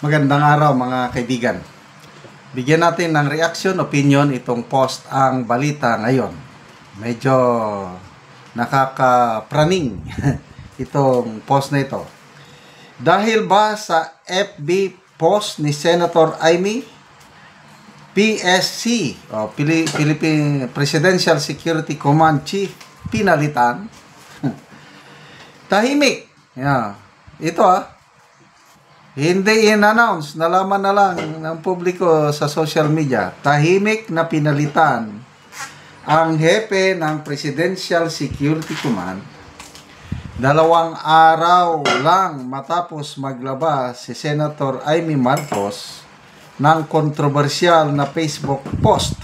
Magandang araw mga kaibigan. Bigyan natin ng reaction, opinion itong post ang balita ngayon. Medyo nakakapraning itong post na ito. Dahil ba sa FB post ni Senator Amy, PSC o Philippine Presidential Security Command Chief pinalitan? Tahimik. Yeah. Ito hindi in-announce, nalaman na lang ng publiko sa social media. Tahimik na pinalitan ang hepe ng Presidential Security Command 2 araw lang matapos maglabas si Senator Amy Marcos ng kontrobersyal na Facebook post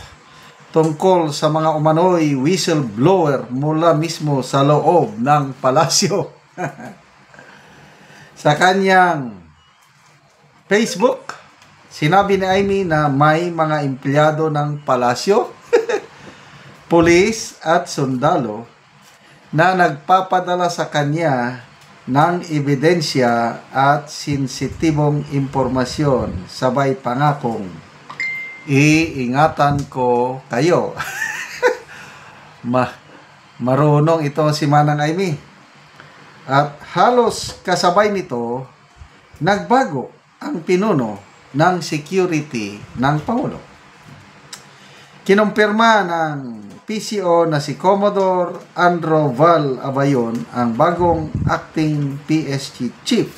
tungkol sa mga umano'y whistleblower mula mismo sa loob ng palasyo. Sa kanyang Facebook, sinabi ni Amy na may mga empleyado ng palasyo, pulis at sundalo na nagpapadala sa kanya ng ebidensya at sensitibong impormasyon, sabay pangakong iingatan ko kayo. Marunong ito si Manang Amy. At halos kasabay nito, nagbago ang pinuno ng security ng Pangulo. Kinumpirma ng PCO na si Commodore Andrew Val Abayon ang bagong acting PSG chief,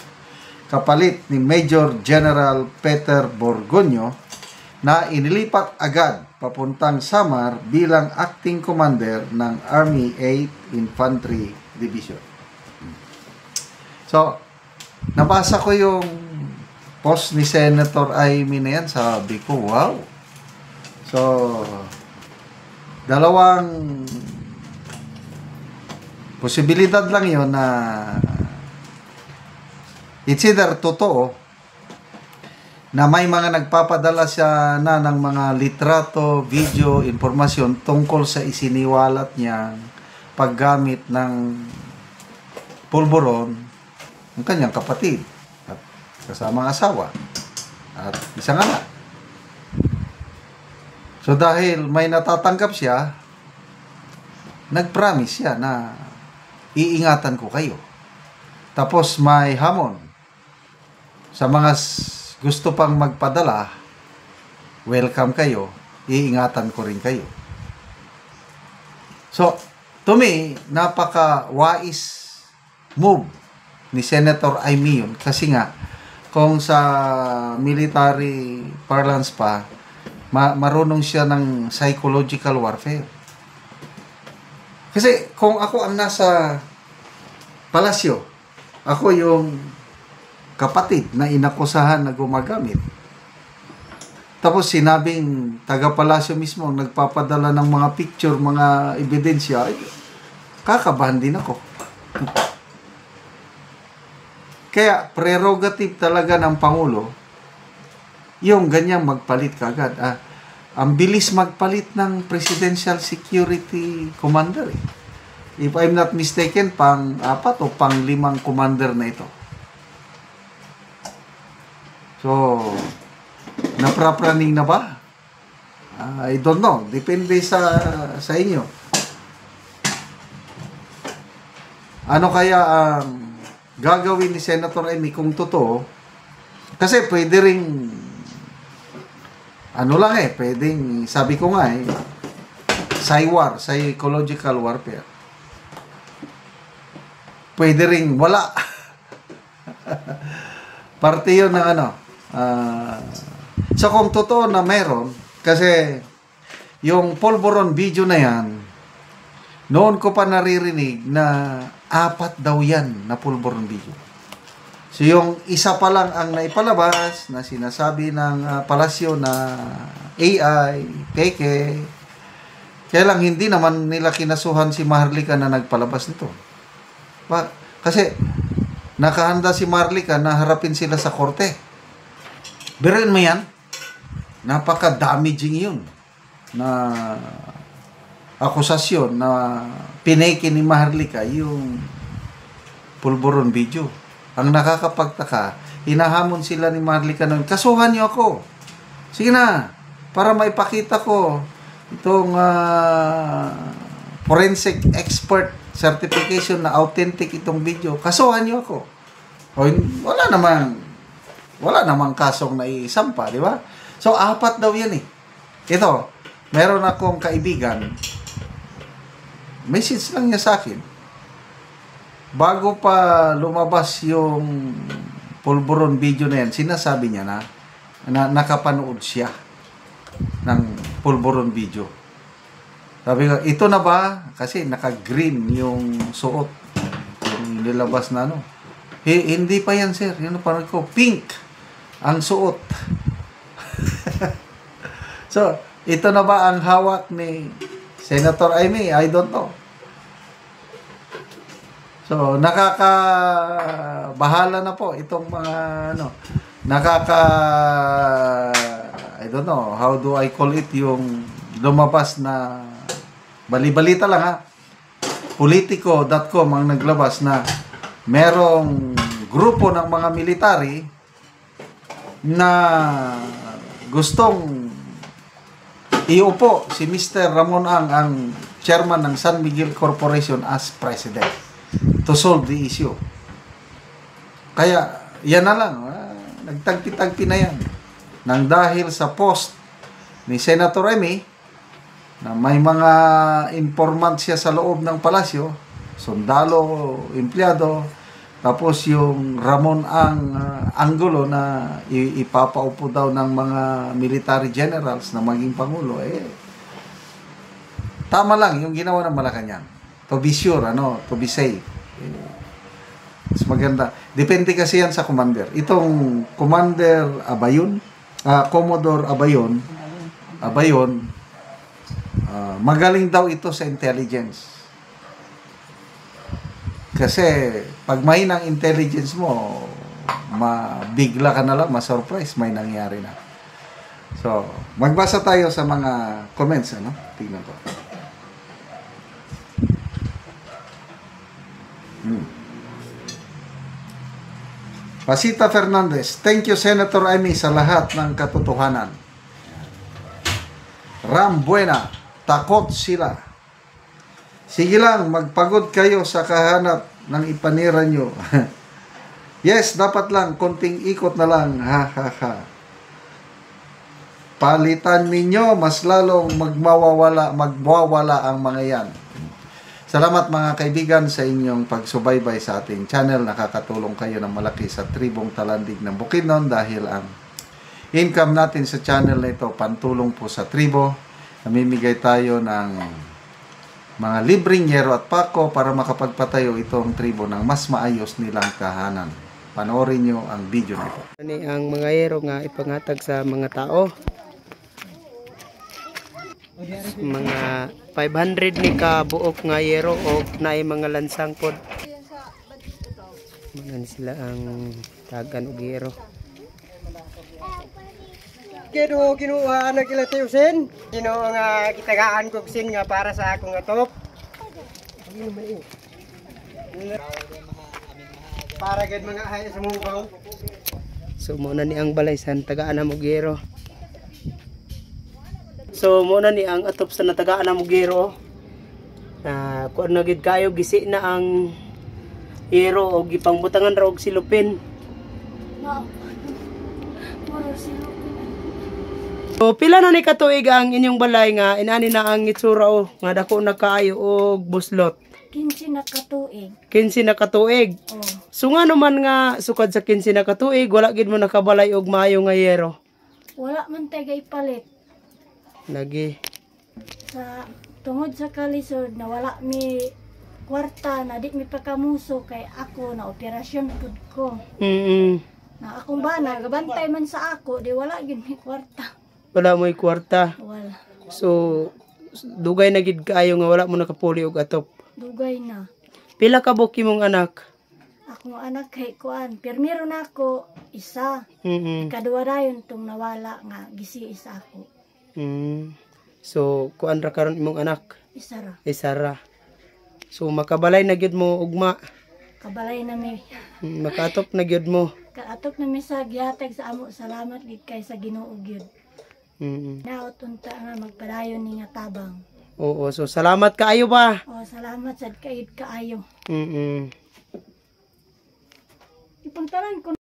kapalit ni Major General Peter Borgonyo na inilipat agad papuntang Samar bilang acting commander ng Army 8 Infantry Division. So, nabasa ko yung post ni Senator Amy na yan, sabi ko, wow. So, dalawang posibilidad lang yon na it's either totoo na may mga nagpapadala siya na ng mga litrato, video, informasyon tungkol sa isiniwalat niyang paggamit ng pulburon ng kanyang kapatid at kasamang asawa at isang anak. So dahil may natatanggap siya, nag-promise siya na iingatan ko kayo. Tapos may hamon sa mga gusto pang magpadala, welcome kayo, iingatan ko rin kayo. So, to me, napaka-wise move ni Senator Amy yun. Kasi nga, kung sa military parlance pa, marunong siya ng psychological warfare. Kasi kung ako ang nasa palasyo, ako yung kapatid na inakusahan na gumagamit. Tapos sinabing taga-palasyo mismo nagpapadala ng mga picture, mga ebidensya, kakabahan din ako. Kaya prerogative talaga ng Pangulo yung ganyang magpalit kagad. Ang bilis magpalit ng Presidential Security Commander. If I'm not mistaken, pang-4 o pang-5 commander na ito. So, naprapraning na ba? I don't know. Depende sa inyo. Ano kaya ang gagawin ni Senator Amy kung totoo? Kasi pwede ring pwedeng, sabi ko nga psychological warfare. Pwede ring wala. Parte yun ng so kung totoo na meron, kasi yung pulburon video na yan, noon ko pa naririnig na 4 daw yan na pulburon video. So yung isa pa lang ang naipalabas na sinasabi ng palasyo na AI, peke. Kaya lang hindi naman nila kinasuhan si Maharlika na nagpalabas nito. Kasi nakahanda si Maharlika na harapin sila sa korte. Biruin mo yan, napaka-damaging yun na akusasyon na pineke ni Maharlika yung pulburon video. ang nakakapagtaka, hinahamon sila ni Marlica noon, kasuhan niyo ako. Sige na, para maipakita ko itong forensic expert certification na authentic itong video. Kasuhan niyo ako. O, wala namang kasong naisampa, di ba? So, 4 daw yan eh. Ito, meron akong kaibigan, message lang niya sa akin. Bago pa lumabas yung pulburon video na yan, sinasabi niya na nakapanood siya ng pulburon video. Sabi ko, ito na ba? Kasi naka-green yung suot. Yung nilabas na ano. Hindi pa yan, sir. Yun ang parang ko. Pink ang suot. So, ito na ba ang hawak ni Senator Amy? I don't know. So, bahala na po itong mga I don't know, how do I call it, yung lumabas na bali-balita lang ha. Politico.com ang naglabas na merong grupo ng mga military na gustong iupo si Mr. Ramon ang chairman ng San Miguel Corporation as president to solve the issue. Kaya, yan na lang. Nagtagpi-tagpi na yan. Nang dahil sa post ni Senator Amy na may mga informant siya sa loob ng palasyo, sundalo, empleyado, tapos yung Ramon ang Angulo na ipapaupo daw ng mga military generals na maging pangulo, tama lang yung ginawa ng Malacanang. To be sure, to be safe. Mas maganda. Depende kasi yan sa commander. Itong Commander Abayon, Commodore Abayon, magaling daw ito sa intelligence. Kasi pag mahinang intelligence mo, mabigla ka na lang, ma-surprise, may nangyari na. So, magbasa tayo sa mga comments, Tingnan ko. Pasita Fernandez, thank you Senator Amy sa lahat ng katotohanan. Ram Buena, takot sila. Sige lang, magpagod kayo sa kahanap ng ipanira nyo. Yes, dapat lang, konting ikot na lang. Ha, ha, ha. Palitan ninyo, mas lalong magwawala ang mga yan. Salamat mga kaibigan sa inyong pagsubaybay sa ating channel. Nakakatulong kayo ng malaki sa tribong Talandig ng Bukidnon dahil ang income natin sa channel na ito, pantulong po sa tribo. Namimigay tayo ng mga libreng yero at pako para makapagpatayo itong tribo ng mas maayos nilang tahanan. Panoorin nyo ang video na ito. Ang mga yero nga ipangatag sa mga tao. Mga 500 ni ka buok nga yero o naay mga lansang pod. Mga sila ang tagan og yero. Kino kinuha na kila tiyusin. Kino nga kitagaan ko sin nga para sa akong atop. Para gid mga hay sa mubaw. So mo na ni ang balaysan tagaan na og yero. So mo na ni ang atop sa natagaan na og yero. Na kuan na gid kayo gisi na ang yero og gipangbutangan ra og silupin. No. Puro silupin. So pila na ni katuig ang inyong balay nga inani na ang itsura nga dako na kaayo og buslot. 15 na katuig. 15 na katuig. Oh. So nga naman nga sukad sa 15 na katuig wala gid mo nakabalay og maayo nga yero. Wala man tagay palit. Lagi. Sa tungod sa kalisod na wala mi kwarta na di mi pakamuso kay ako na operasyon pud ko. Na akong bana gabantay man sa ako di wala gid mi kwarta. Wala mo'y kwarta. Wala. So dugay na gid kaayo nga wala mo nakapuli og atop. Dugay na. Pila ka buki mong anak? Akong anak kay kuan, pirmiro na ako isa. Mm. Kadua dayon tong nawala nga gisi isa ako. So kuan ra karon imong anak? Isa ra. Isa ra. So makabalay na gyud mo ugma. kabalay na mi. Makatop na gyud mo. Kaatok na mi sa gihatag sa amo, salamat gid kay sa Ginoo gyud. Naot unta nga magpadayon ni nga tabang. Oo, so salamat kaayo ba? O salamat sad kay kaayo. Mm. Ipangtaran ko